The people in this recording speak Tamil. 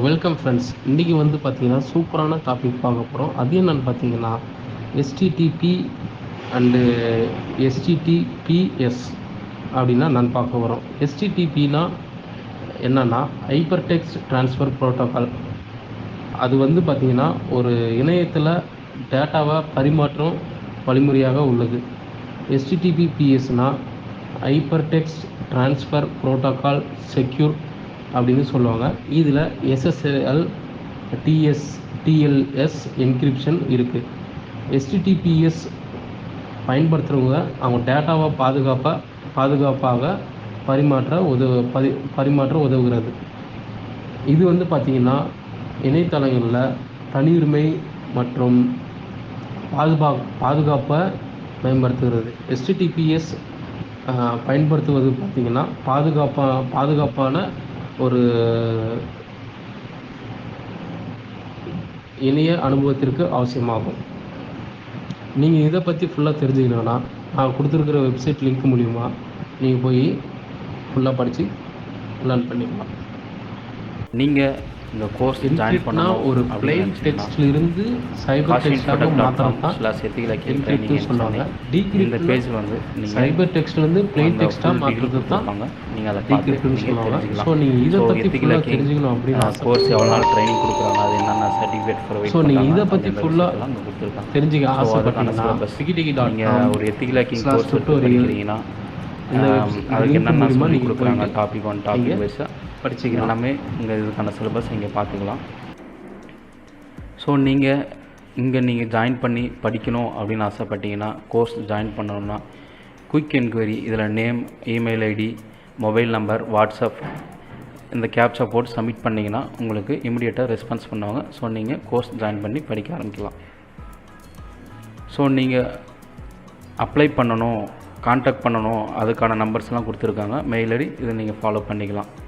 Welcome friends. இன்றைக்கி வந்து பார்த்திங்கன்னா சூப்பரான டாபிக் பார்க்க போகிறோம். அது என்னென்னு பார்த்தீங்கன்னா எஸ்டிடிபி அண்டு எஸ்டிடிபிஎஸ் அப்படின்னா நான் பார்க்க போகிறோம். எஸ்டிடிபினா என்னென்னா ஹைப்பர் டெக்ஸ்ட் ட்ரான்ஸ்ஃபர் ப்ரோட்டோக்கால். அது வந்து பார்த்திங்கன்னா ஒரு இணையத்தில் டேட்டாவை பரிமாற்றம் வழிமுறையாக உள்ளது. எஸ்டிடிபிபிஎஸ்னால் hyper text transfer protocol secure அப்படின்னு சொல்லுவாங்க. இதில் எஸ்எஸ்எல் டிஎல்எஸ் என்கிரிப்ஷன் இருக்குது. எஸ்டிடிபிஎஸ் பயன்படுத்துகிறவங்க அவங்க டேட்டாவை பாதுகாப்பாக பரிமாற்ற உதவுகிறது. இது வந்து பார்த்திங்கன்னா இணையதளங்களில் தனியுரிமை மற்றும் பாதுகாப்பை மேம்படுத்துகிறது. எஸ்டிடிபிஎஸ் பயன்படுத்துவது பார்த்திங்கன்னா பாதுகாப்பான ஒரு இணைய அனுபவத்திற்கு அவசியமாகும். நீங்கள் இதை பற்றி ஃபுல்லாக தெரிஞ்சுக்கணுன்னா நான் கொடுத்துருக்கிற வெப்சைட் லிங்க் மூலிமா நீங்கள் போய் ஃபுல்லாக படித்து லேர்ன் பண்ணிக்கலாம். நீங்கள் இந்த கோர்ஸ் ஜாயின் பண்ணால் ஒரு பிளெயின் டெக்ஸ்ட்லிருந்து சைபர் டெக்ஸ்டாக மாற்றலாம் தான் என்கிரிப்ட்னு சொல்லுவாங்க. இந்த பேஜ் வந்து நீங்கள் சைபர் டெக்ஸ்ட்லேருந்து பிளெயின் டெக்ஸ்ட்டாக மாற்றுறது தான் நீங்கள் அதை டீக்ரிப்ட்னு சொல்லுவாங்க. ஸோ நீங்கள் இதை பற்றி ஃபுல்லாக தெரிஞ்சுக்கணும் அப்படின்னு கோர்ஸ் எவ்வளோ நாள் ட்ரைனிங் கொடுக்குறாங்க, அது என்னென்ன சர்டிஃபிகேட் ப்ரொவைட். ஸோ நீங்கள் இதை பற்றி ஃபுல்லாக தெரிஞ்சுக்க ஆசைப்பட்டீங்கன்னா நீங்கள் ஒரு எத்திக்கல் ஹேக்கிங் கோர்ஸ் படிக்கிறீங்கன்னா அதுக்கு என்னென்ன சொல்லி கொடுக்குறாங்க, டாபிக் 1 டாபிக் வைஸாக படிச்சுக்கலாம். எல்லாமே இங்கே இதுக்கான சிலபஸ் இங்கே பார்த்துக்கலாம். ஸோ நீங்கள் ஜாயின் பண்ணி படிக்கணும் அப்படின்னு ஆசைப்பட்டீங்கன்னா, கோர்ஸ் ஜாயின் பண்ணணுன்னா குயிக் என்கொயரி இதில் name, email ID, mobile number, WhatsApp இந்த கேப்சா போட்டு சப்மிட் பண்ணிங்கன்னா உங்களுக்கு இமிடியேட்டாக ரெஸ்பான்ஸ் பண்ணுவாங்க. ஸோ நீங்கள் கோர்ஸ் ஜாயின் பண்ணி படிக்க ஆரம்பிக்கலாம். ஸோ நீங்கள் அப்ளை பண்ணணும், கான்டாக்ட் பண்ணணும், அதுக்கான நம்பர்ஸ்லாம் கொடுத்துருக்காங்க, மெயில் ஐடி, இதை நீங்கள் ஃபாலோ பண்ணிக்கலாம்.